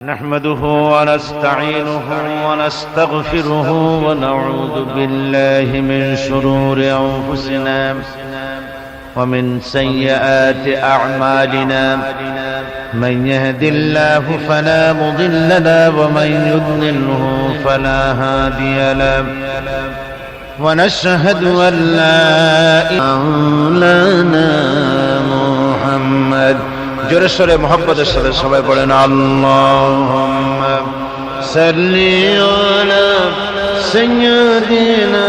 نحمده ونستعينه ونستغفره ونعوذ بالله من شرور أنفسنا ومن سيئات أعمالنا من يهد الله فلا مضل له ومن يضلله فلا هادي له ونشهد أن لا إله إلا محمد জোরে সরে মুহাব্বতের সাথে সবাই বলেন আল্লাহুম্মা সাল্লি আলা সাইয়্যিদিনা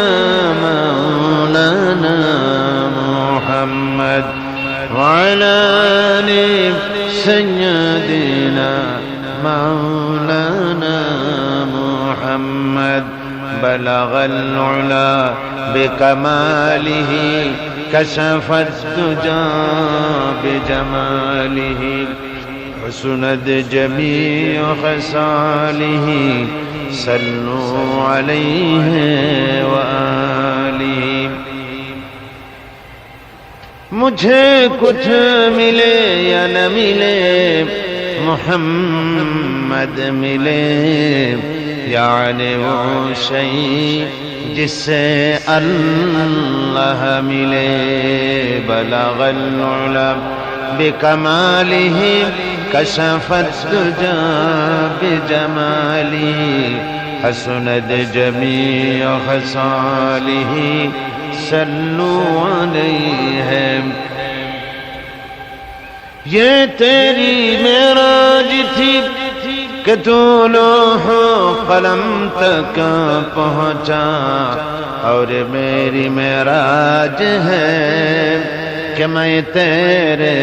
মাওলানা মুহাম্মদ ওয়া আলা আলি সাইয়্যিদিনা মাওলানা মুহাম্মদ বালাগাল উলা বিকামালিহি كشف الدجى بجماله حسنت جميع خصاله صلوا عليه وآله मुझे कुछ मिले या न मिले मोहम्मद मिले यानी वो शई जिससे अल्लाह मिले बलगल उला बिकमालिही कशफत दुजा बिजमालिही हसनत जमीअ खसालिही सल्लू अलैहि। ये तेरी मेराज थी कि तू लोहो कलम तक पहुँचा और मेरी मेराज है कि मैं तेरे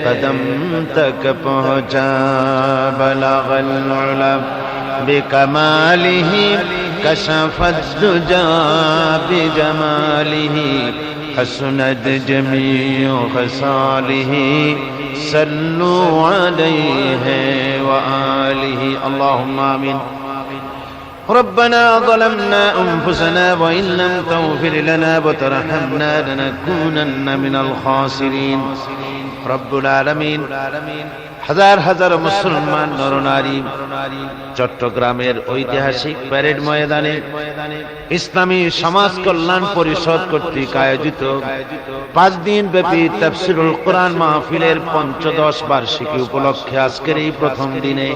कदम तक पहुँचा बलगल उला बिकमालिही कशफत दुजा बिजमालिही हसनत जमीअ खसालिही सल्लू अलैहि व आलिहि अल्लाहुम्मा आमीन। रब्बना ज़लमना अनफुसना व इन लम तग़फिर लना व तरहमना लनकूनन्न मिनल खासिरीन। रब्बुल आलमीन হাজার হাজার মুসলমান নরনারী চট্টগ্রামের ঐতিহাসিক প্যারেড ময়দানে ইসলামী সমাজ কল্যাণ পরিষদ কর্তৃক আয়োজিত 5 দিন ব্যাপী তাফসীরুল কোরআন মাহফিলের ৫৫ বার্ষিকী উপলক্ষে আজকের এই প্রথম দিনে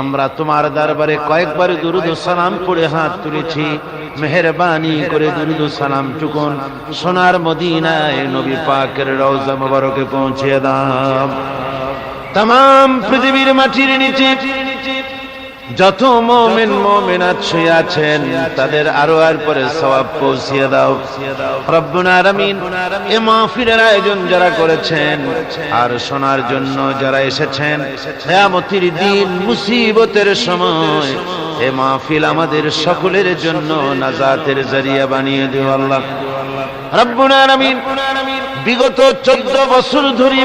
আমরা তোমার দরবারে কয়েকবার দুরূদ ও সালাম পড়ে হাত তুলেছি। মেহেরবানি করে দুরূদ ও সালাম টুকুন সোনার মদিনায় নবী পাকের রওজা মুবারকে পৌঁছে দাও। तमाम পৃথিবীর মাটির নিচে যত মুমিন মুমিনাত শুয়ে আছেন তাদের আরোয়ার পরে সওয়াব পৌঁছিয়ে দাও রব্বুল আলামিন। এই মাহফিলের আয়োজন যারা করেছেন আর শোনার জন্য যারা এসেছেন, কিয়ামতের দিন মুসিবতের সময় এই মাহফিল আমাদের সকলের জন্য নাজাতের জরিয়া বানিয়ে দিও আল্লাহ রব্বুল আলামিন। বিগত 14 বছর ধরে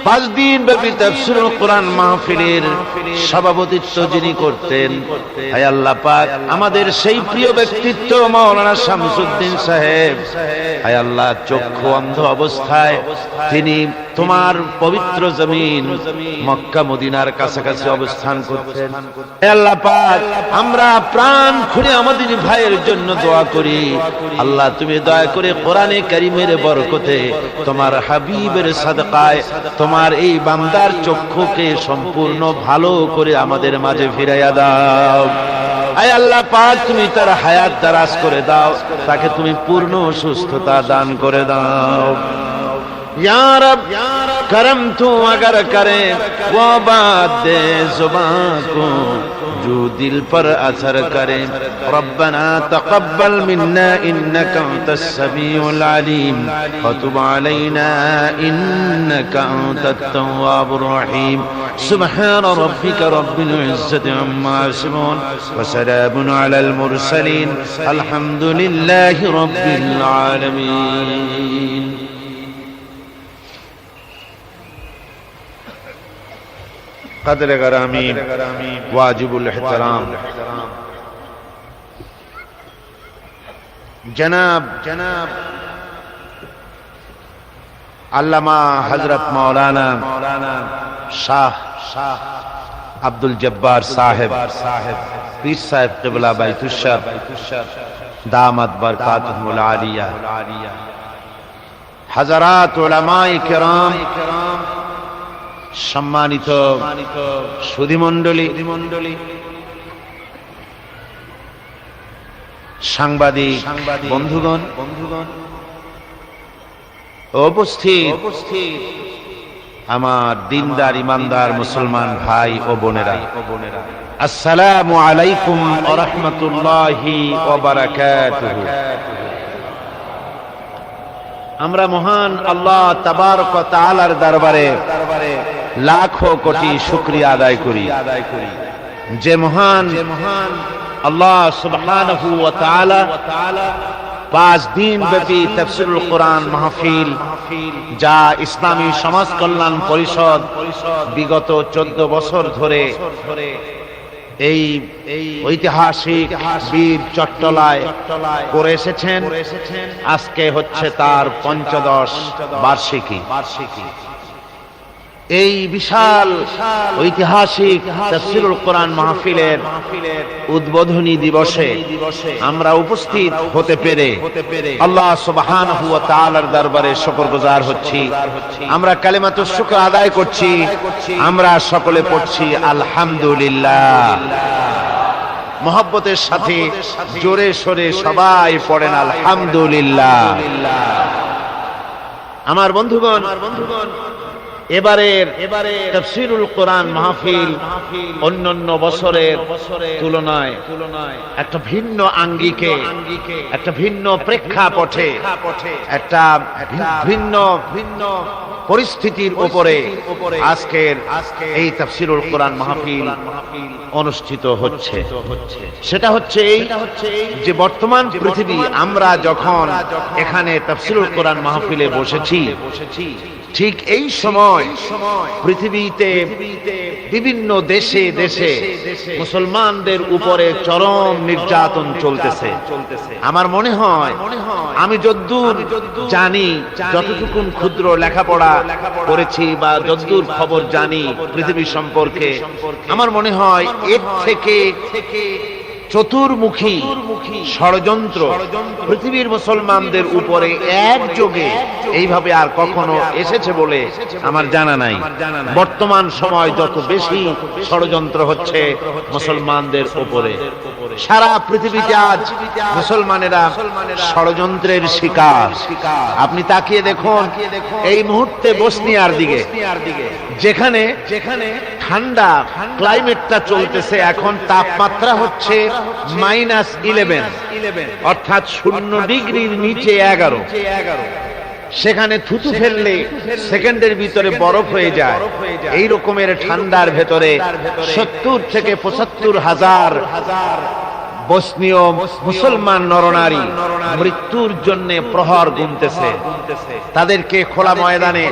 5 দিন ব্যাপী তাফসীরুল কোরআন মাহফিলের সভাপতিত্ব যিনি করতেন, হে আল্লাহ পাক আমাদের সেই প্রিয় ব্যক্তিত্ব মাওলানা শামসুদ্দিন সাহেব, হে আল্লাহ চক্ষু অন্ধ অবস্থায় তিনি তোমার পবিত্র জমিন মক্কা মদিনার কাছাকাছি অবস্থান করতেন। হে আল্লাহ পাক আমরা প্রাণ খুলে আমাদের ভাইয়ের জন্য দোয়া করি, আল্লাহ তুমি দয়া করে কোরআনে কারীমের বরকতে তোমার হাবিবের সাদকায় তোমার এই বান্দার চক্ষুকে সম্পূর্ণ ভালো করে আমাদের মাঝে ফিরাইয়া দাও। আয় আল্লাহ পাক তুমি তার হায়াত দারাজ করে দাও, তাকে তুমি পূর্ণ সুস্থতা দান করে দাও। या रब करम तू अगर करे वो बात दे जुबान को जो दिल पर असर करे। रब्बना तक़ब्बल मिन्ना इन्नका अंतस समीउल अलीम व तुब अलैना इन्नका अंतत तव्वाबुर रहीम। सुब्हान रब्बिका रब्बिल इज्जति अम्मा यसिफून व सलामुन अलल मुरसलीन अल्हम्दुलिल्लाहि रब्बिल आलमीन। कदर गरामी वाजिबुल एहतराम जनाब আল্লামা হযরত মাওলানা শাহ আব্দুল জব্বার সাহেব, পীর সাহেব কিবলা বাইতুশাহ দামাত বরকাতুহুল আলিয়া, হাজারাত উলামায়ে কেরাম, সম্মানিত সুধীমণ্ডলী, সাংবাদিক বন্ধুগণ, উপস্থিত আমার দিনদার ইমানদার মুসলমান ভাই ও বোনেরা, আসসালামু আলাইকুম ওয়া রাহমাতুল্লাহি ওয়া বারাকাতুহু। আমরা মহান আল্লাহ তাবারক ওয়া তাআলার দরবারে লাখো কোটি শুকরিয়া আদায় করি, যে মহান আল্লাহ সুবহানাহু ওয়া তাআলা 5 দিন ব্যাপী তাফসীরুল কোরআন মাহফিল, যা ইসলামী সমাজ কল্যাণ পরিষদ বিগত 14 বছর ধরে এই ঐতিহাসিক বীর চট্টলায় করে এসেছেন, আজকে হচ্ছে তার ৫৫ বার্ষিকী। এই বিশাল ঐতিহাসিক তাফসীরুল কোরআন মাহফিলের উদ্বোধনী দিবসে আমরা উপস্থিত হতে পেরে আল্লাহ সুবহানাহু ওয়া তাআলার দরবারে শুকরগুজার হচ্ছি। আমরা কালিমাতুশ শুকর আদায় করছি। আমরা সকলে পড়ছি আলহামদুলিল্লাহ। মহব্বতের সাথে জোরে সোরে সবাই পড়েন আলহামদুলিল্লাহ। আমার বন্ধুগণ, এবারের তাফসীরুল কোরআন মাহফিল অন্যান্য বছরের তুলনায় একটা ভিন্ন আঙ্গিকে, একটা ভিন্ন প্রেক্ষাপটে, একটা ভিন্ন পরিস্থিতির উপরে আজকের এই তাফসীরুল কোরআন মাহফিল অনুষ্ঠিত হচ্ছে। সেটা হচ্ছে এই যে বর্তমান পৃথিবী, আমরা যখন এখানে তাফসীরুল কোরআন মাহফিলে বসেছি, ঠিক এই সময় পৃথিবীতে বিভিন্ন দেশে দেশে মুসলমানদের উপরে চরম নির্যাতন চলতেছে। আমার মনে হয়, আমি যদ্দূর জানি, যতটুকুন ক্ষুদ্র লেখাপড়া করেছি বা যদ্দূর খবর জানি পৃথিবী সম্পর্কে, আমার মনে হয় এর থেকে চতুর্মুখী ষড়যন্ত্র পৃথিবীর মুসলমানদের উপরে একযোগে এইভাবে আর কখনো এসেছে বলে আমার জানা নাই। বর্তমান সময় যত বেশি ষড়যন্ত্র হচ্ছে মুসলমানদের উপরে, সারা পৃথিবীতে আজ মুসলমানেরা ষড়যন্ত্রের শিকার। আপনি তাকিয়ে দেখুন এই মুহূর্তে বসনিয়ার দিকে, যেখানে ঠান্ডা ক্লাইমেটটা চলতেছে, এখন তাপমাত্রা হচ্ছে -11, অর্থাৎ 0 ডিগ্রির নিচে 11। সেখানে থুতু ফেললে সেকেন্ডের ভিতরে বরফ হয়ে যায়। এই রকমের ঠান্ডার ভেতরে 70 থেকে 75 হাজার বসনীয় মুসলমান নরনারী মৃত্যুর জন্য প্রহর গুনতেছে। তাদেরকে খোলা ময়দানে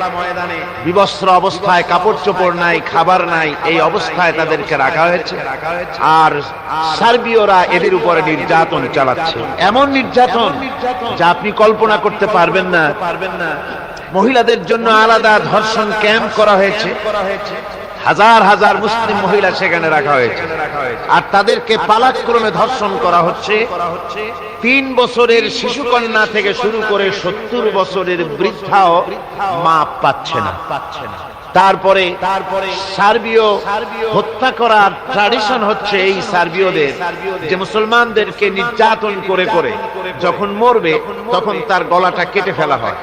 বিবস্ত্র অবস্থায়, কাপড় চোপড় নাই, খাবার নাই, এই অবস্থায় তাদেরকে রাখা হয়েছে। আর সার্বীয়রা এদের উপরে নির্যাতন চালাচ্ছে, এমন নির্যাতন যা আপনি কল্পনা করতে পারবেন না। মহিলাদের জন্য আলাদা ধর্ষণ ক্যাম্প করা হয়েছে, হাজার হাজার মুসলিম মহিলা সেখানে রাখা হয়েছে, আর তাদেরকে পালাক্রমে ধর্ষণ করা হচ্ছে। 3 বছরের শিশুকন্যা থেকে শুরু করে 70 বছরের বৃদ্ধাও মাপ পাচ্ছে না। তারপরে সার্বীয় হত্যা করার ট্র্যাডিশন হচ্ছে এই সার্বীয়দের, যে মুসলমানদেরকে নির্যাতন করে করে যখন মরবে তখন তার গলাটা কেটে ফেলা হয়,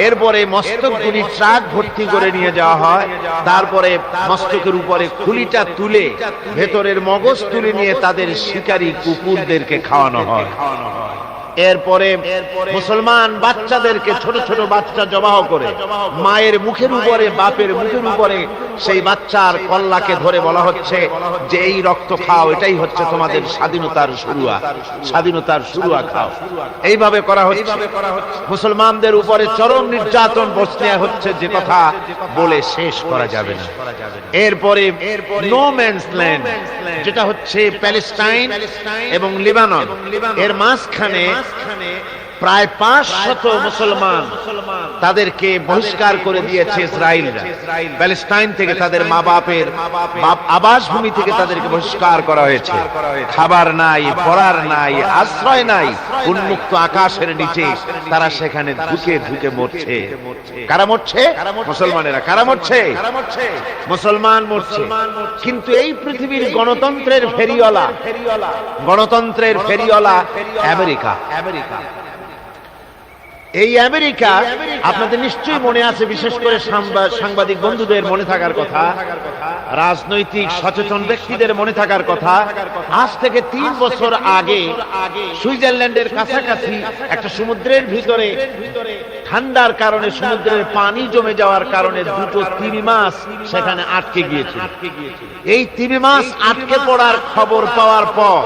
এরপরে মস্তকগুলি ট্রাক ভর্তি করে নিয়ে যাওয়া হয়, তারপরে মস্তকের উপরে খুলিটা তুলে ভেতরের মগজ তুলে নিয়ে তাদের শিকারী কুকুরদেরকে খাওয়ানো হয়। এরপরে মুসলমান বাচ্চাদেরকে, ছোট ছোট বাচ্চা জবাহ করে মায়ের মুখের উপরে, বাপের মুখের উপরে সেই বাচ্চার কল্লাকে ধরে বলা হচ্ছে যে এই রক্ত খাও, এটাই হচ্ছে তোমাদের স্বাধীনতার শুরুয়া, স্বাধীনতার শুরুয়া খাও। এইভাবে করা হচ্ছে। মুসলমানদের উপরে চরম নির্যাতন বসনিয়া হচ্ছে, যে কথা বলে শেষ করা যাবে না। এরপরে নো ম্যানস ল্যান্ড, যেটা হচ্ছে প্যালেস্টাইন এবং লিবানন, এর মাঝখানে প্রায় 500 মুসলমান তাদেরকে বহিষ্কার করে দিয়েছে ইসরায়েলরা। প্যালেস্টাইন থেকে তাদের মা বাপের আবাসভূমি থেকে তাদেরকে বহিষ্কার করা হয়েছে। খাবার নাই, পড়ার নাই, আশ্রয় নাই, উন্মুক্ত আকাশের নিচে তারা সেখানে ধুকে ধুকে মরছে। কারা মরছে? মুসলমানেরা। কারা মরছে? মুসলমান মরছে। কিন্তু এই পৃথিবীর গণতন্ত্রের ফেরিওয়ালা, গণতন্ত্রের ফেরিওয়ালা আমেরিকা। এই আমেরিকা, আপনাদের নিশ্চয়ই মনে আছে, বিশেষ করে সাংবাদিক বন্ধুদের মনে থাকার কথা, রাজনৈতিক সচেতন ব্যক্তিদের মনে থাকার কথা, আজ থেকে 3 বছর আগে সুইজারল্যান্ডের কাছাকাছি একটা সমুদ্রের ভিতরে ঠান্ডার কারণে সমুদ্রের পানি জমে যাওয়ার কারণে দুটো তিমি মাছ সেখানে আটকে গিয়েছিল। এই তিমি মাছ আটকে পড়ার খবর পাওয়ার পর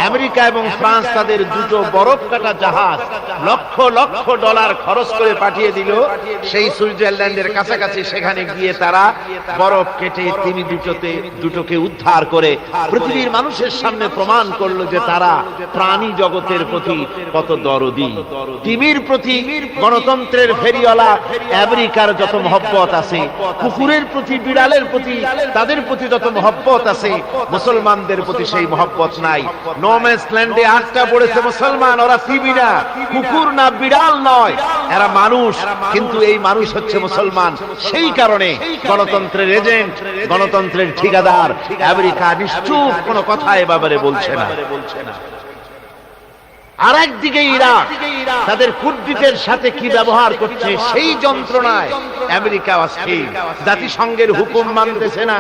আমেরিকা এবং ফ্রান্স তাদের দুটো বরফ কাটা জাহাজ লক্ষ লক্ষ ডলার খরচ করে পাঠিয়ে দিল সেই সুইজারল্যান্ডের কাছাকাছি। সেখানে গিয়ে তারা বরফ কেটে তিমি দুটোকে উদ্ধার করে পৃথিবীর মানুষের সামনে প্রমাণ করলো যে তারা প্রাণী জগতের প্রতি কত দরদি। তিমির প্রতি গণতন্ত্রের ফেরিওয়ালা আমেরিকার যত মহব্বত আছে, কুকুরের প্রতি, বিড়ালের প্রতি, তাদের প্রতি যত মহব্বত আছে, মুসলমানদের প্রতি সেই মহব্বত নাই। নো ম্যানস ল্যান্ডে আটকা পড়েছে মুসলমান। ওরা তিমি না, কুকুর না, বিড়াল নয়, এরা মানুষ। কিন্তু এই মানুষ হচ্ছে মুসলমান। সেই কারণে গণতন্ত্রের এজেন্ট, গণতন্ত্রের ঠিকাদার আমেরিকা নিশ্চুপ কোনো কথা এ ব্যাপারে বলছে না। আর একদিকে ইরাক তাদের কুর্দিদের সাথে কি ব্যবহার করছে সেই যন্ত্রণায় আমেরিকা অস্থির। জাতিসংঘের হুকুম মানতেছে না,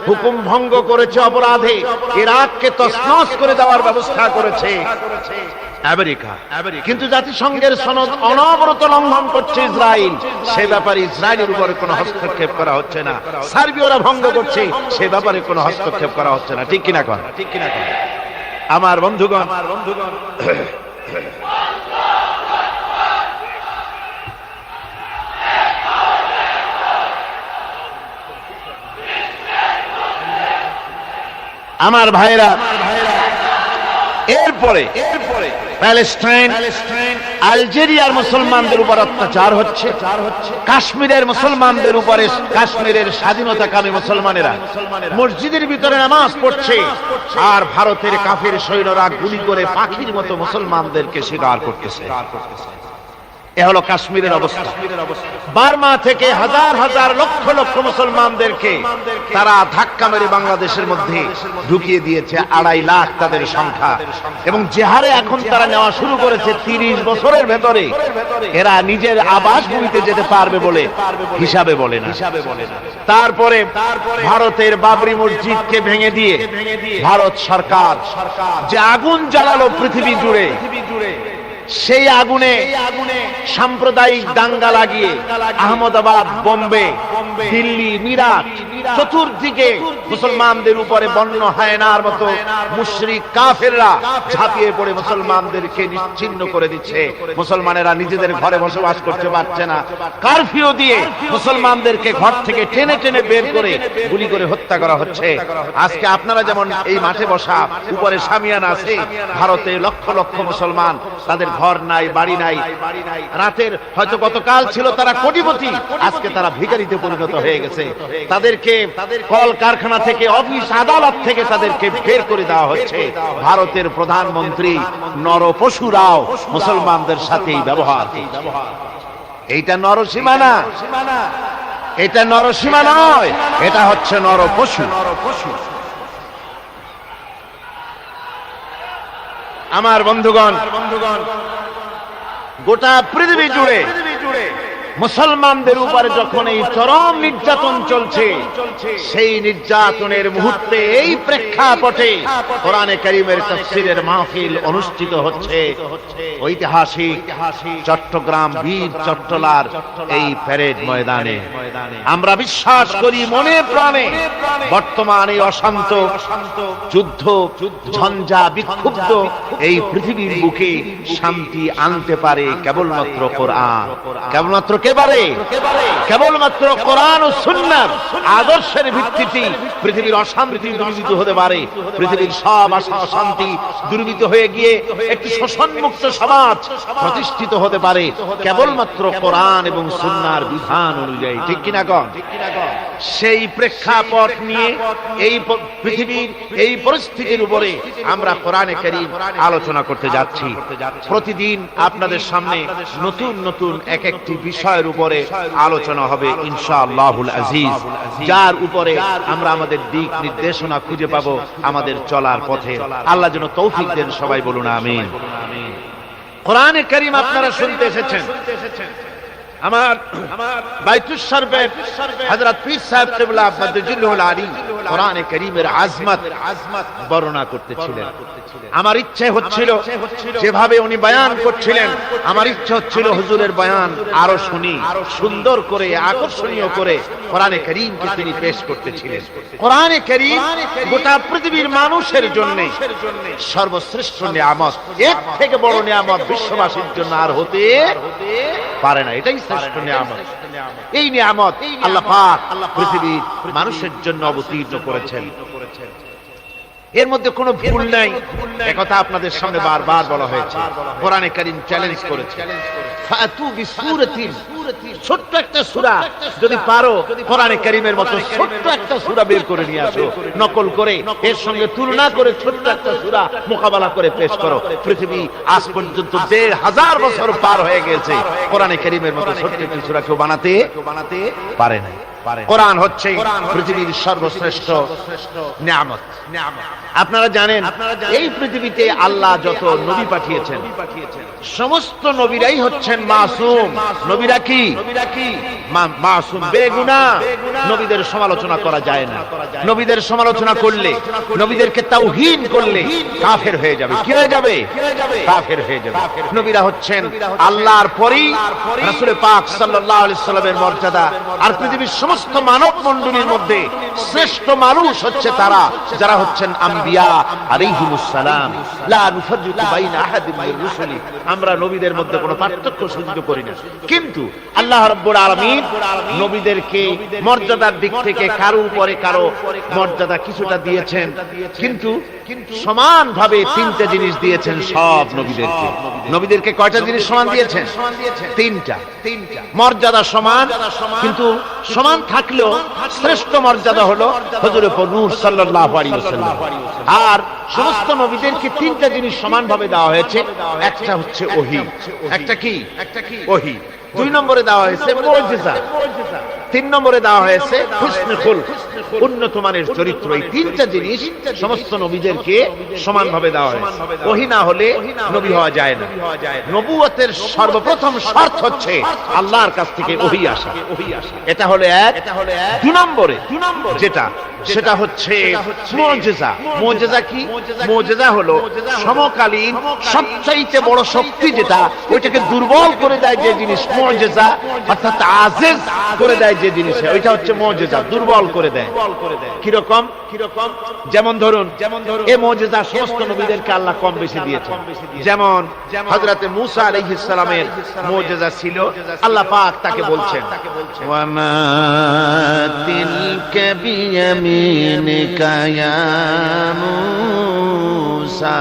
হুকুম ভঙ্গ করেছে অপরাধে, ইরাককে তছনছ করে দেওয়ার ব্যবস্থা করেছে আমেরিকা। কিন্তু জাতিসংঘের সনদ অনবরত লঙ্ঘন করছে ইসরায়েল। সে ব্যাপারে ইসরায়েলের উপরে কোনো হস্তক্ষেপ করা হচ্ছে না। সার্বিয়ারা ভঙ্গ করছে, সে ব্যাপারে কোনো হস্তক্ষেপ করা হচ্ছে না। ঠিক কিনা কর? আমার বন্ধুগণ, আমার ভাইরা, এরপরে প্যালেস্টাইন, আলজেরিয়ার মুসলমানদের উপর অত্যাচার হচ্ছে, কাশ্মীরের মুসলমানদের উপরে, কাশ্মীরের স্বাধীনতাকামী মুসলমানেরা মসজিদের ভিতরে নামাজ পড়ছে, আর ভারতের কাফের সৈন্যরা গুলি করে পাখির মতো মুসলমানদেরকে শিকার করতেছে। এ হলো কাশ্মীরের অবস্থা। বার্মা থেকে হাজার হাজার লক্ষ লক্ষ মুসলমানদেরকে তারা ধাক্কা মেরে বাংলাদেশের মধ্যে ঢুকিয়ে দিয়েছে, 2.5 লাখ তাদের সংখ্যা। এবং যে হারে এখন তারা নেওয়া শুরু করেছে, 30 বছরের ভেতরে এরা নিজের আবাসভূমিতে যেতে পারবে বলে হিসাবে বলে না। তারপরে ভারতের বাবরি মসজিদকে ভেঙে দিয়ে ভারত সরকার যে আগুন জ্বালালো পৃথিবী জুড়ে, সেই আগুনে সাম্প্রদায়িক দাঙ্গা লাগিয়ে আহমদাবাদ, বোম্বে, দিল্লি, মিরাট চতুর্দিকে মুসলমানদের উপরে বন্য হায়নার মতো মুশরিক কাফেররা ঝাঁপিয়ে পড়ে মুসলমানদেরকে নিশ্চিহ্ন করে দিচ্ছে। মুসলমানেরা নিজেদের ঘরে বসবাস করতে পারছে না। কারফিউ দিয়ে মুসলমানদেরকে ঘর থেকে টেনে টেনে বের করে গুলি করে হত্যা করা হচ্ছে। আজকে আপনারা যেমন এই মাঠে বসা, উপরে শামিয়ানা আছে, ভারতে লক্ষ লক্ষ মুসলমান, তাদের ঘর নাই, বাড়ি নাই। রাতের হয়তো গতকাল ছিল তারা কোটিপতি, আজকে তারা ভিখারিতে পরিণত হয়ে গেছে। তাদেরকে কল কারখানা থেকে, অফিস আদালত থেকে তাদেরকে বের করে দেওয়া হচ্ছে। ভারতের প্রধানমন্ত্রী নরপশুরাও মুসলমানদের সাথেই ব্যবহার। এইটা নরসীমা না, এটা নরসীমা নয়, এটা হচ্ছে নরপশু। আমার বন্ধুগণ, গোটা পৃথিবী জুড়ে মুসলমানদের উপরে যখন এই চরম নির্যাতন চলছে, সেই নির্যাতনের মুহূর্তে এই প্রেক্ষাপটে কোরআনে কারীমের তাফসীরের মাহফিল অনুষ্ঠিত হচ্ছে ঐতিহাসিক চট্টগ্রাম বীর চট্টলার এই প্যারেড ময়দানে। আমরা বিশ্বাস করি মনে প্রাণে বর্তমান এই অশান্ত যুদ্ধ, ঝঞ্ঝা, বিক্ষুব্ধ এই পৃথিবীর বুকে শান্তি আনতে পারে কেবলমাত্র কোরআন, কেবলমাত্র কে পারে? কেবলমাত্র কোরআন ও সুন্নাহর আদর্শের ভিত্তিতে পৃথিবীর অশান্তি দূরীভূত হতে পারে। পৃথিবীর সব আশা অশান্তি দূরীভূত হয়ে গিয়ে একটি শোষণমুক্ত সমাজ প্রতিষ্ঠিত হতে পারে কেবলমাত্র কোরআন এবং সুন্নাহর বিধান অনুযায়ী। ঠিক কিনা গণ? সেই প্রেক্ষাপট নিয়ে এই পৃথিবীর এই পরিস্থিতির উপরে আমরা কোরআনে কারীম আলোচনা করতে যাচ্ছি। প্রতিদিন আপনাদের সামনে নতুন নতুন এক একটি বিষয়ের উপরে আলোচনা হবে ইনশাআল্লাহুল আজিজ, যার উপরে আমরা আমাদের দিক নির্দেশনা খুঁজে পাবো আমাদের চলার পথে। আল্লাহ যেন তৌফিক দেন, সবাই বলুন আমিন। কোরআনে কারীম আপনারা শুনতে এসেছেন। আমার বাইতুল শরফের হযরত পীর সাহেব কিবলা বদরুল আলী কোরআনে কারীমের আজমত বর্ণনা করতেছিলেন। আমার ইচ্ছে হচ্ছিল যেভাবে উনি বয়ান করছিলেন, আমার ইচ্ছে হচ্ছিল হুজুরের বয়ান আরো শুনি, সুন্দর করে আকর্ষণীয় করে কোরআনে কারীমকে তিনি পেশ করতেছিলেন। কোরআনে কারীম গোটা পৃথিবীর মানুষের জন্য সর্বশ্রেষ্ঠ নিয়ামত। এর থেকে বড় নিয়ামত বিশ্ববাসীর জন্য আর হতে পারে না। এটাই শ্রেষ্ঠ নিয়ামত। এই নিয়ামত আল্লাহ পাক পৃথিবীর মানুষের জন্য অবতীর্ণ করেছেন। এর মধ্যে কোনো ভুল নাই, একথা আপনাদের সামনে বারবার বলা হয়েছে। কোরআনে কারীম চ্যালেঞ্জ করেছে, ফাতু বিসূরাতিন, ছোট্ট একটা সূরা যদি পারো কোরআনে কারীমের মতো ছোট্ট একটা সূরা বের করে নিয়ে আসো, নকল করে এর সঙ্গে তুলনা করে ছোট্ট একটা সূরা মোকাবেলা করে পেশ করো। পৃথিবী আজ পর্যন্ত ১,৫০০ বছর পার হয়ে গেছে, কোরআনে কারীমের মতো ছোট্ট একটা সূরা কেউ বানাতে পারে নাই। কোরআন হচ্ছে পৃথিবীর সর্বশ্রেষ্ঠ নিয়ামত। আপনারা জানেন এই পৃথিবীতে আল্লাহ যত নবী পাঠিয়েছেন সমস্ত নবীরাই হচ্ছেন মাসুম। নবীরা কি মাসুম, বেগুনাহ। নবীদের সমালোচনা করা যায় না। নবীদের সমালোচনা করলে, নবীদেরকে তাওহীন করলে কাফের হয়ে যাবে। কি হয়ে যাবে? কাফের হয়ে যাবে। নবীরা হচ্ছেন আল্লাহর পরেই রাসূল পাক সাল্লাল্লাহু আলাইহি সাল্লামের মর্যাদা। আর পৃথিবীর সমস্ত মানব মণ্ডলীর মধ্যে শ্রেষ্ঠ মানুষ হচ্ছে তারা যারা হচ্ছেন আম্বিয়া আলাইহিমুস সালাম। লা নুফাররিকু বাইনা আহাদিন মির রুসুলি, আমরা নবীদের মধ্যে কোনো পার্থক্য সহ্য করি না। কিন্তু আল্লাহ রাব্বুল আলামিন নবীদেরকে মর্যাদার দিক থেকে কারো উপরে কারো মর্যাদা কিছুটা দিয়েছেন, কিন্তু সমানভাবে তিনটা জিনিস দিয়েছেন সব নবীদেরকে। নবীদেরকে কয়টা জিনিস সমান দিয়েছেন? তিনটা। মর্যাদা সমান, কিন্তু সমান থাকলেও শ্রেষ্ঠ মর্যাদা হলো হযরত নূহ সাল্লাল্লাহু আলাইহি ওয়াসাল্লাম। আর সমস্ত নবীদেরকে তিনটা জিনিস সমানভাবে দেওয়া হয়েছে। একটা হচ্ছে ওহী, একটা কি ওহী। 2 নম্বরে দেওয়া হয়েছে মুজিজা, 3 নম্বরে দেওয়া হয়েছে হুসনুল খুলক, উন্নত মানের চরিত্র। এই তিনটা জিনিস সমস্ত নবীদেরকে সমানভাবে দেওয়া হয়েছে। ওহী না হলে নবী হওয়া যায় না। নবুয়তের সর্বপ্রথম শর্ত হচ্ছে আল্লাহর কাছ থেকে ওহী আসা। এটা হলো এক। 2 নম্বরে যেটা, সেটা হচ্ছে মুজিজা। মুজিজা কি? মুজিজা হলো সমকালীন সবচাইতে বড় শক্তি যেটা, ওইটাকে দুর্বল করে দেয় যে জিনিস মুজিজা, অর্থাৎ আজিজ করে দেয় যে জিনিস, ওইটা হচ্ছে মুজিজা, দুর্বল করে দেয়। কিরকম? যেমন ধরুন এই মুজিজা সমস্ত নবীদেরকে আল্লাহ কম বেশি দিয়েছেন। যেমন হযরত মূসা আলাইহিস সালামের মুজিজা ছিল, আল্লাহ পাক তাকে বলছেন ওয়া মা তিলকা বিয়ামিনিকা ইয়া মূসা,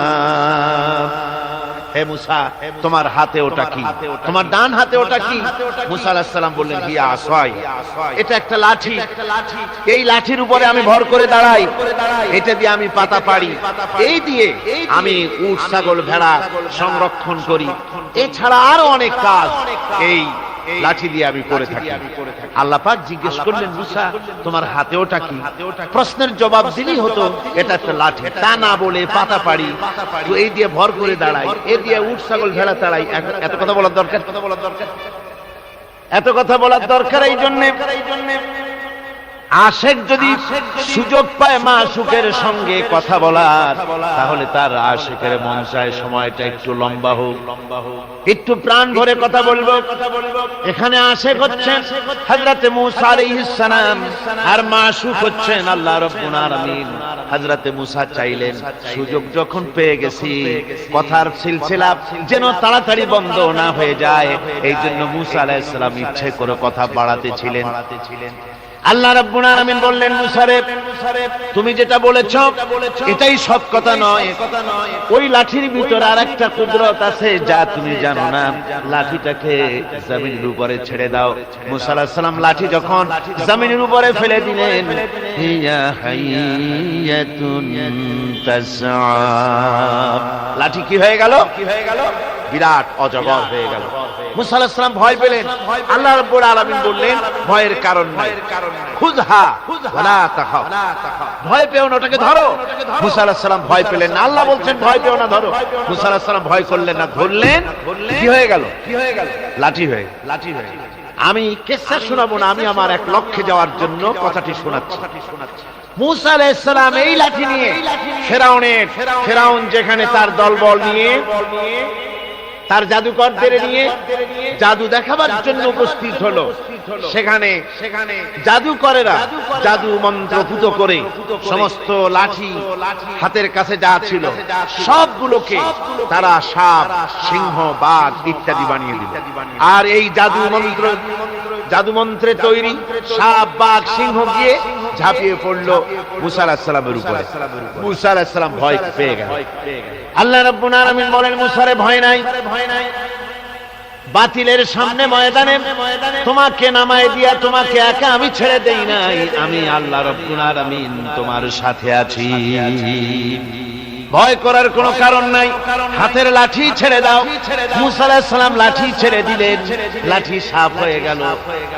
হে মূসা তোমার হাতে ওটা কি? তোমার ডান হাতে ওটা কি? মূসা আলাইহিস সালাম বললেন হিয়া আসাই, এটা একটা লাঠি। এই লাঠির উপরে আমি ভর করে দাঁড়াই, এটা দিয়ে আমি পাতা পাড়ি, এই দিয়ে আমি উট ছাগল ভেড়া সংরক্ষণ করি। এছাড়া আরো অনেক কাজ এই লাঠি দিয়ে আমি করে থাকি। আল্লাহ পাক জিজ্ঞেস করলেন মূসা তোমার হাতে ওটা কি? প্রশ্নের জবাব দিলেই হতো এটা একটা লাঠি, তা না বলে পাতা পাড়ি, তো এই দিয়ে ভর করে দাঁড়াই, এই দিয়ে উট ছাগল ভেড়া তাড়াই। এত কথা বলার দরকার? এত কথা বলার দরকার এই জন্য আশেক যদি সুযোগ পায় মাশূকের সঙ্গে কথা বলার, তাহলে তার আশেকের মন চায় সময়টা একটু লম্বা হোক, একটু প্রাণ ভরে কথা বলবো। এখানে আশেক হচ্ছেন হযরতে মূসা আলাইহিস সালাম, আর মাশূক হচ্ছেন আল্লাহ রাব্বুল আলামিন। হযরতে মূসা চাইলেন সুযোগ যখন পেয়ে গেছি, কথার সিলসিলা যেন তাড়াতাড়ি বন্ধ না হয়ে যায়, এই জন্য মূসা আলাইহিস সালাম ইচ্ছে করে কথা বাড়াতেছিলেন। আল্লাহ রাব্বুল আলামিন বললেন, মূসা রে, তুমি যেটা বলেছো এটাই সব কথা নয়, ওই লাঠির ভিতরে আরেকটা কুদরত আছে যা তুমি জানো না, লাঠিটাকে জমিনের উপরে ছেড়ে দাও। মূসা আলাইহিস সালাম লাঠি যখন জমিনের উপরে ফেলে দিলেন, হিয়া হাইয়াতুন তাসআ, লাঠি কি হয়ে গেল? বিরাট অজগর হয়ে গেল। মূসা আলাইহিস সালাম ভয় পেলেন। আল্লাহ রাব্বুল আলামিন বললেন, ভয়ের কারণ নাই, খুযহা ওয়ালা তাখাফ, ভয় পেও না, ওটাকে ধরো। মূসা আলাইহিস সালাম ভয় পেলেন না, আল্লাহ বলছেন ভয় পেও না, ধরো। মূসা আলাইহিস সালাম ভয় করলেন না, ধরলেন, কি হয়ে গেল? লাঠি হয়ে গেল। আমি কিসসা শোনাবো না, আমি আমার এক লক্ষ্যে যাওয়ার জন্য কথাটি শোনাচ্ছি। মূসা আলাইহিস সালাম এই লাঠি নিয়ে ফেরাউন যেখানে তার দলবল নিয়ে, তার জাদুকরদের নিয়ে জাদু দেখাবার জন্য উপস্থিত হলো, সেখানে জাদুকরেরা জাদু মন্ত্র পুত করে সমস্ত লাঠি হাতের কাছে যা ছিল সবগুলোকে তারা সাপ, সিংহ, বাঘ ইত্যাদি বানিয়ে দিল। আর এই জাদু মন্ত্রে তৈরি সাপ, বাঘ, সিংহ গিয়ে ঝাঁপিয়ে পড়লো মূসা আলাইহিস সালামের উপরে। মূসা আলাইহিস সালাম ভয় পেয়ে গেল। আল্লাহ রাব্বুল আলামিন বলেন, মূসা রে, ভয় নাই, বাতিলের সামনে ময়দানে তোমাকে নামায় দিয়া তোমাকে একা আমি ছেড়ে দেই নাই, আমি আল্লাহ রাব্বুল আলামিন তোমার সাথে আছি, ভয় করার কোনো কারণ নাই, হাতের লাঠি ছেড়ে দাও। মূসা আলাইহিস সালাম লাঠি ছেড়ে দিলেন, লাঠি সাপ হয়ে গেল।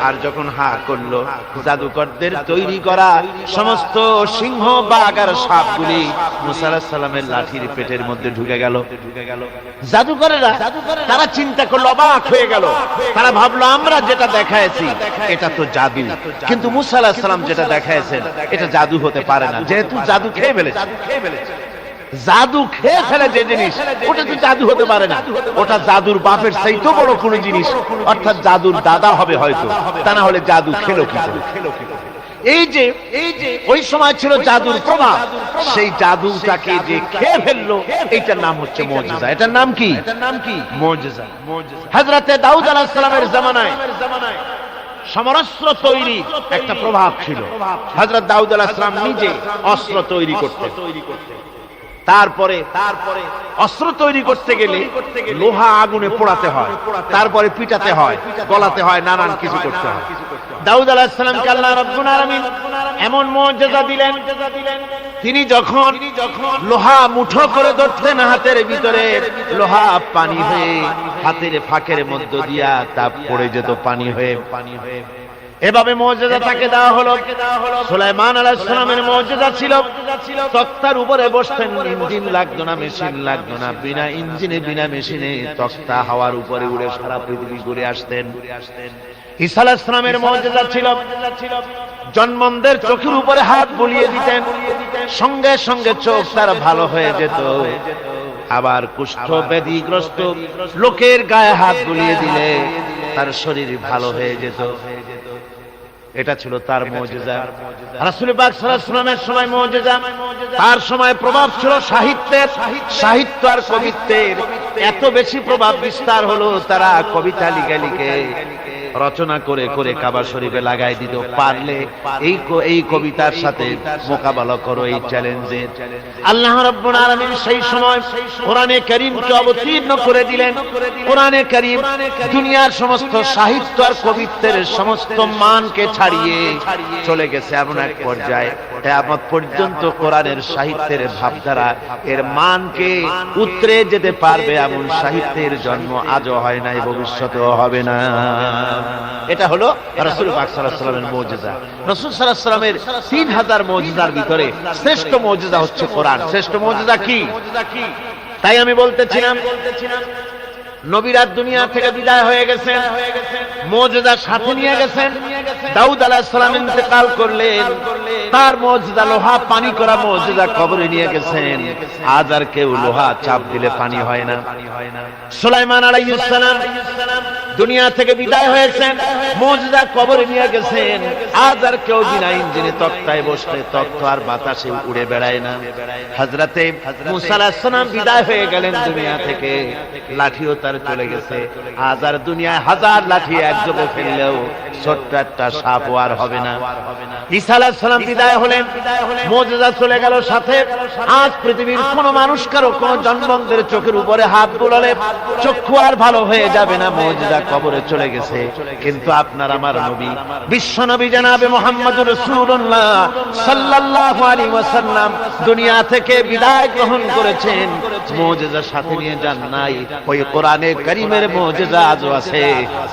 আর যখন হা করলো, জাদুকরদের তৈরি করা সমস্ত সিংহ, বাঘ আর সাপগুলি মূসা আলাইহিস সালামের লাঠির পেটের মধ্যে ঢুকে গেল। জাদুকরেরা তারা চিন্তা করলো, অবাক হয়ে গেল, তারা ভাবলো আমরা যেটা দেখাইছি এটা তো জাদু, কিন্তু মূসা আলাইহিস সালাম যেটা দেখাইছেন এটা জাদু হতে পারে না, যেহেতু জাদু খেয়ে ফেলেছে। জাদু খেয়ে ফেলে যে জিনিস, ওটা তো জাদু হতে পারে না, ওটা জাদুর বাপের চাইতেও বড় কোনো জিনিস, অর্থাৎ জাদুর দাদা হবে হয়তো, তা না হলে জাদু খেলো কি করে? এই যে ওই সময় ছিল জাদুর প্রভাব, সেই জাদুটাকে যে খেয়ে ফেললো, এইটার নাম হচ্ছে মুজিজা। এটার নাম কি? মুজিজা। হযরতে দাউদ আলাইহিস সালামের জামানায় সমরাস্ত্র তৈরি একটা প্রভাব ছিল। হযরত দাউদ আলাইহিস সালাম নিজে অস্ত্র তৈরি করতেন। তারপরে অস্ত্র তৈরি করতে গেলে লোহা আগুনে পোড়াতে হয়, তারপরে পিটাতে হয়, গলাতে হয়, নানান কিছু করতে হয়। দাউদ আলাইহিস সালামকে আল্লাহ রাব্বুল আলামিন এমন মুজিজা দিলেন, তিনি যখন লোহা মুঠো করে ধরতেন হাতের ভিতরে, লোহা পানি হয়ে হাতের ফাঁকের মধ্য দিয়া তাপ পড়ে যেত পানি হয়ে। এভাবে মুজিজা তাকে দেওয়া হলো। সুলাইমান আলাইহিস সালামের মুজিজা ছিল তক্তার উপরে বসতেন, ইঞ্জিন লাগতো না, মেশিন লাগতো না, বিনা ইঞ্জিনে বিনা মেশিনে তক্তা হাওয়ার উপরে উড়ে সারা পৃথিবী ঘুরে আসতেন। ঈসা আলাইহিস সালামের মুজিজা ছিল জন্মদের চোখের উপরে হাত বুলিয়ে দিতেন, সঙ্গে সঙ্গে চোখ তার ভালো হয়ে যেত। আবার কুষ্ঠ ব্যাধিগ্রস্ত লোকের গায়ে হাত বুলিয়ে দিলে তার শরীর ভালো হয়ে যেত। এটা ছিল তার মুজিজা। রাসূল পাক সাল্লাল্লাহু আলাইহি ওয়াসাল্লামের সময় মুজিজা, তার সময় প্রভাব ছিল সাহিত্যের, সাহিত্য আর কবিত্বের এত বেশি প্রভাব বিস্তার হলো, তারা কবিতা লিখে রচনা করে করে কাবা শরীফে লাগাই দিত। পারলে এই কবিতার সাথে মোকাবেলা করো এই চ্যালেঞ্জে। আল্লাহ রাব্বুল আলামিন সেই সময় কোরআনে কারীমকে অবতীর্ণ করে দিলেন। কোরআনে কারীম দুনিয়ার সমস্ত সাহিত্য আর কবিত্বের সমস্ত মানকে ছাড়িয়ে চলে গেছে এমন এক পর্যায়ে, কিয়ামত পর্যন্ত কোরআনের সাহিত্যের ভাবধারা এর মানকে উতরে যেতে পারবে এমন সাহিত্যের জন্ম আজও হয় নাই, ভবিষ্যতেও হবে না। এটা হলো রাসূল পাক সাল্লাল্লাহু আলাইহি ওয়াসাল্লামের মুজিজা। রাসূল সাল্লাল্লাহু আলাইহি ওয়াসাল্লামের 3000 মুজিজার ভিতরে শ্রেষ্ঠ মুজিজা হচ্ছে কোরআন। শ্রেষ্ঠ মুজিজা কি? তাই আমি বলতেছিলাম নবীরা দুনিয়া থেকে বিদায় হয়ে গেছেন, মুজিজা সাথে নিয়ে গেছেন। দাউদ আলাইহিস সালাম ইন্তেকাল করলেন, তার মুজিজা লোহা পানি করা মুজিজা কবরে নিয়ে গেছেন। আজ আর কেউ লোহা চাপ দিলে পানি হয় না। সুলাইমান আলাইহিস সালাম দুনিয়া থেকে বিদায় হয়েছেন, মুজিজা কবরে নিয়ে গেছেন। আজ আর কেউ বিনা ইঞ্জিনে তক্তায় বসলে তক্ত আর বাতাসে উড়ে বেড়ায় না। হযরতে মুসা আলাইহিস সালাম বিদায় হয়ে গেলেন দুনিয়া থেকে, লাঠিও তার চলে গেছে। আজ আর দুনিয়ায় হাজার লাঠি একযোগে ফেললেও ছোট্ট একটা সাপও আর হবে না। ঈসা আলাইহিস সালাম বিদায় হলেন, মুজিজা চলে গেল সাথে। আজ পৃথিবীর কোন মানুষ কারো কোন জন্মদের চোখের উপরে হাত বুলালে চক্ষু আর ভালো হয়ে যাবে না, মুজিজা কবরে চলে গেছে। কিন্তু আপনার আমার নবী, বিশ্ব নবী জনাবে মুহাম্মদুর রাসূলুল্লাহ সাল্লাল্লাহু আলাইহি ওয়াসাল্লাম দুনিয়া থেকে বিদায় গ্রহণ করেছেন, মুজিজা সাথে নিয়ে যান নাই। ওই কোরআনে কারীমের মুজিজা আজও আছে,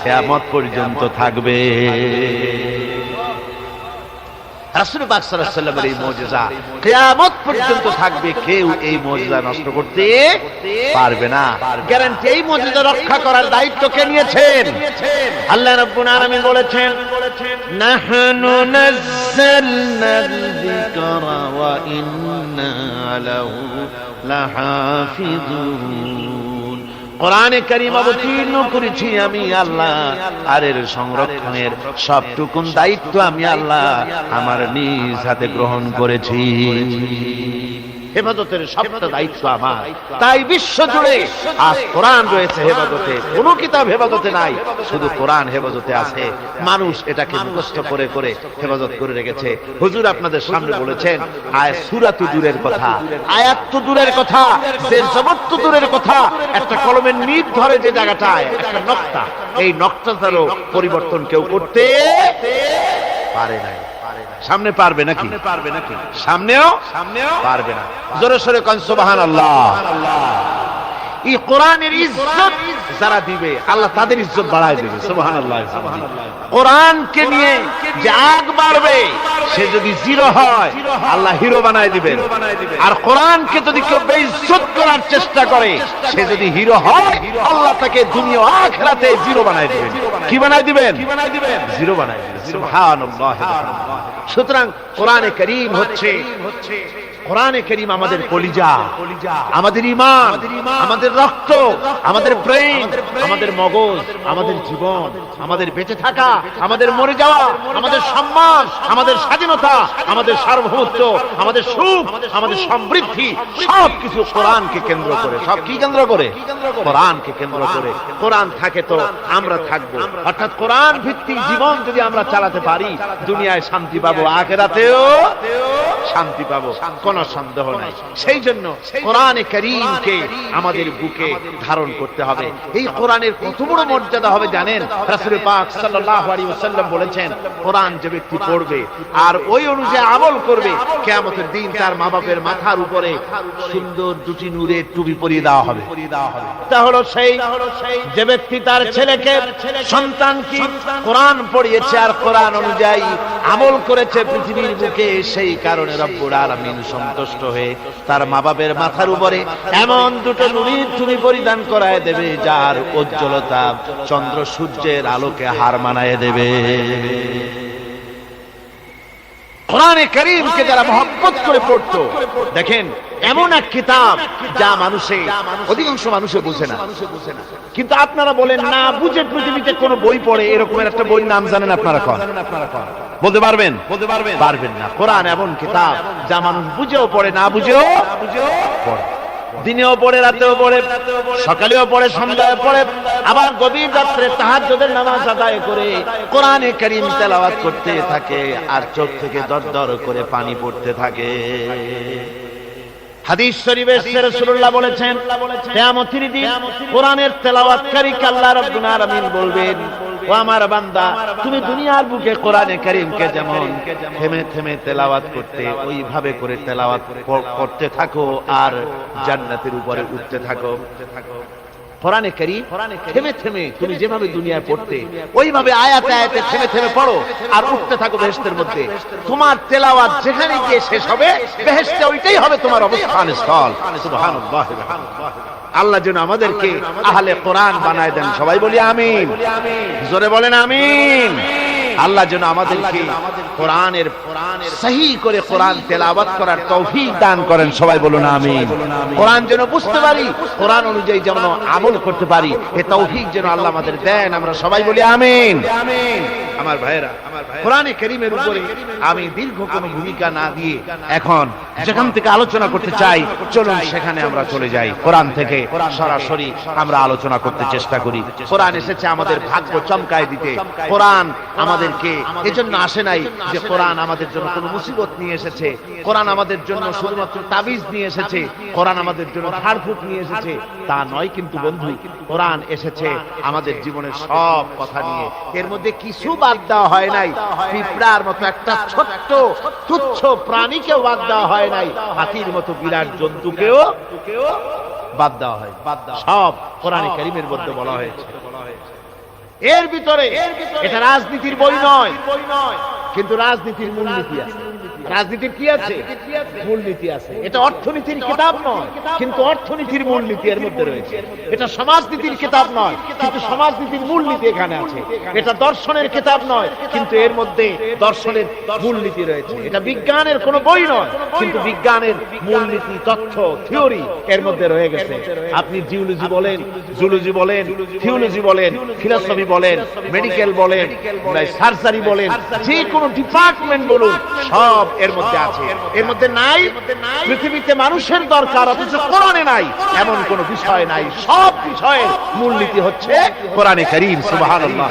কিয়ামত পর্যন্ত থাকবে। রাসূল পাক সাল্লাল্লাহু আলাইহি ওয়াসাল্লামের এই মুজিজা কিয়ামত পর্যন্ত থাকবে, কেউ এই মুজিজা নষ্ট করতে পারবে না। গ্যারান্টি, এই মুজিজা রক্ষা করার দায়িত্ব কে নিয়েছেন? আল্লাহ রাব্বুল আলামিন বলেছেন, নাহনু নাযালনাল যিকরা ওয়া ইন্না লাহু লাহাফিজুন। কোরআনে কারীম অবতীর্ণ করেছি আমি আল্লাহ, আর এর সংরক্ষণের সবটুকুন দায়িত্ব আমি আল্লাহ আমার নিজ হাতে গ্রহণ করেছি। হেফাজতের সবটা দায়িত্ব আমার। তাই বিশ্ব জুড়ে আজ কোরআন রয়েছে হেফাজতে, কোন কিতাব হেফাজতে নাই, শুধু কোরআন হেফাজতে আছে। মানুষ এটাকে মুখস্থ করে করে হেফাজত করে রেখেছে। হুজুর আপনাদের সামনে বলেছেন, সূরা তো দূরের কথা, আয়াত তো দূরের কথা, জের জবর তো দূরের কথা, একটা কলমের নিট ধরে যে জায়গাটায় একটা নকতা, এই নকতাটারও পরিবর্তন কেউ করতে পারে নাই। সামনে পারবে নাকি? সামনেও পারবে না। জোরে সোরে কোন সুবহানাল্লাহ। এই কোরআনের ইজ্জত যারা দিবে আল্লাহ তাদের ইজ্জত বাড়ায় দিবে। সুবহানাল্লাহ। কোরআনকে নিয়ে যে আগ বাড়বে, সে যদি জিরো হয় আল্লাহ হিরো বানায় দিবেন। আর কোরআনকে যদি কেউ বেইজ্জত করার চেষ্টা করে, সে যদি হিরো হয় আল্লাহ তাকে দুনিয়া ও আখিরাতে জিরো বানায় দিবেন। কি বানায় দিবেন? জিরো বানায় দিবেন। সুবহানাল্লাহ। সুতরাং কোরআনে কারীম হচ্ছে, কোরআনে কারীম আমাদের কলিজা, আমাদের ঈমান, আমাদের রক্ত, আমাদের ব্রেন, আমাদের মগজ, আমাদের জীবন, আমাদের বেঁচে থাকা, আমাদের মরে যাওয়া, আমাদের সম্মান, আমাদের স্বাধীনতা, আমাদের সার্বভৌমত্ব, আমাদের সুখ, আমাদের সমৃদ্ধি, সবকিছু কোরআনকে কেন্দ্র করে। সব কি কেন্দ্র করে? কোরআনকে কেন্দ্র করে। কোরআন থাকে তো আমরা থাকবো। অর্থাৎ কোরআন ভিত্তিক জীবন যদি আমরা চালাতে পারি, দুনিয়ায় শান্তি পাবো, আখিরাতেও শান্তি পাবো, কোনো সন্দেহ নাই। সেই জন্য কোরআনে কারীমকে আমাদের বুকে ধারণ করতে হবে। এই কোরআনের কত বড় মর্যাদা হবে জানেন? রাসূল পাক সাল্লাল্লাহু আলাইহি ওয়াসাল্লাম বলেছেন, কোরআন যে ব্যক্তি পড়বে আর ওই অনুযায়ী আমল করবে, কিয়ামতের দিন তার মা বাপের মাথার উপরে সুন্দর দুটি নূরের টুপি পরিয়ে দেওয়া হবে। তা হলো সেই যে ব্যক্তি তার ছেলেকে, সন্তানকে কোরআন পড়িয়েছে আর কোরআন অনুযায়ী আমল করেছে পৃথিবীর বুকে, সেই কারণে রব্বুল আলামিন সন্তুষ্ট হয়ে তার মা বাপের মাথার উপরে এমন দুটো নূরের টুপি পরিধান করায় দেবে, যার উজ্জ্বলতা চন্দ্র সূর্যের আলোকে হার মানায় দেবে। কোরআনে কারীমকে যারা মহব্বত করে পড়তো, দেখেন এমন এক কিতাব যা অধিকাংশ মানুষে বুঝে না। কিন্তু আপনারা বলেন না বুঝে পৃথিবীতে কোন বই পড়ে, এরকমের একটা বই নাম জানেন আপনারা? বলতে পারবেন? পারবেন না। কোরআন এমন কিতাব যা মানুষ বুঝেও পড়ে, না বুঝেও পড়ে। দিনেও পড়ে, রাতেও পড়ে, সকালেও পড়ে, সন্ধ্যায় পড়ে, আবার গভীর রাত্রে তাহাজ্জুদের নামাজ আদায় করে কোরআনে কারীম তেলাওয়াত করতে থাকে, আর চোখ থেকে দরদর করে পানি পড়তে থাকে। হাদিস শরীফে রাসূলুল্লাহ বলেছেন, কিয়ামতের দিন কোরআনের তেলাওয়াতকারীকে আল্লাহ রাব্বুল আলামিন বলবেন, ও আমার বান্দা, তুমি দুনিয়ার বুকে কোরআনে কারীমকে যেমন থেমে থেমে তেলাওয়াত করতে, ওইভাবে করে তেলাওয়াত করতে থাকো আর জান্নাতের উপরে উঠতে থাকো। কোরআনে কারীম থেমে থেমে তুমি যেভাবে দুনিয়ায় পড়তে ওইভাবে আয়াতে আয়াতে থেমে থেমে পড়ো আর উঠতে থাকো বেহেশতের মধ্যে। তোমার তেলাওয়াত যেখানে গিয়ে শেষ হবে বেহেশতে ওইটাই হবে তোমার অবস্থান স্থল। সুবহানাল্লাহ। আল্লাহ যেন আমাদেরকে আহলে কোরআন বানায় দেন, সবাই বলি আমিন, জোরে বলেন আমিন। আল্লাহ যেন আমাদেরকে কোরআনের সহি করে কোরআন তেলাওয়াত করার তৌফিক দান করেন, সবাই বলুন আমিন। কোরআন যেন বুঝতে পারি, কোরআন অনুযায়ী যেন আমল করতে পারি, এই তৌফিক যেন আল্লাহ আমাদের দেন, আমরা সবাই বলি আমিন। আমার ভাইরা, কোরআনে কারীমের উপরে আমি দীর্ঘ কোনো ভূমিকা না দিয়ে এখন যেখান থেকে আলোচনা করতে চাই, চলুন সেখানে আমরা চলে যাই। কোরআন থেকে সরাসরি আমরা আলোচনা করতে চেষ্টা করি। কোরআন এসেছে আমাদের ভাগ্য চমকায় দিতে। কোরআন আমাদেরকে এজন্য আসে নাই যে কোরআন আমাদের জন্য কোনো মুসিবত নিয়ে এসেছে, কোরআন আমাদের জন্য শুধুমাত্র তাবিজ নিয়ে এসেছে, কোরআন আমাদের জন্য ঝাড়ফুঁক নিয়ে এসেছে, তা নয় কিন্তু বন্ধু। কোরআন এসেছে আমাদের জীবনের সব কথা নিয়ে, এর মধ্যে কিছু বাদ দেওয়া হয় নাই। পিঁপড়ার মতো একটা ছোট্ট তুচ্ছ প্রাণীকেও বাদ দেওয়া হয় নাই, হাতির মতো বিরাট জন্তুকেও বাদ দেওয়া হয়। সব কোরআনে কারীমের মধ্যে বলা হয়েছে। এর ভিতরে এটা রাজনীতির বই নয়, কিন্তু রাজনীতির মূলনীতি আছে। রাজনীতির কি আছে? মূলনীতি আছে। এটা অর্থনীতির কিতাব নয়, কিন্তু অর্থনীতির মূলনীতি এর মধ্যে রয়েছে। এটা সমাজনীতির কিতাব নয়, কিন্তু সমাজনীতির মূলনীতি এখানে আছে। এটা দর্শনের কিতাব নয়, কিন্তু এর মধ্যে দর্শনের মূলনীতি রয়েছে। এটা বিজ্ঞানের কোনো বই নয়, কিন্তু বিজ্ঞানের মূলনীতি, তথ্য, থিওরি এর মধ্যে রয়ে গেছে। আপনি জিওলজি বলেন, জুলজি বলেন, থিওলজি বলেন, ফিলোসফি বলেন, মেডিকেল বলেন, সার্জারি বলেন, যে কোনো ডিপার্টমেন্ট বলুন, সব এর মধ্যে আছে। এর মধ্যে নাই পৃথিবীতে মানুষের দরকার অথচ কোরআনে নাই এমন কোন বিষয় নাই। সব বিষয়ের মূলনীতি হচ্ছে কোরআনে কারীম। সুবহানাল্লাহ।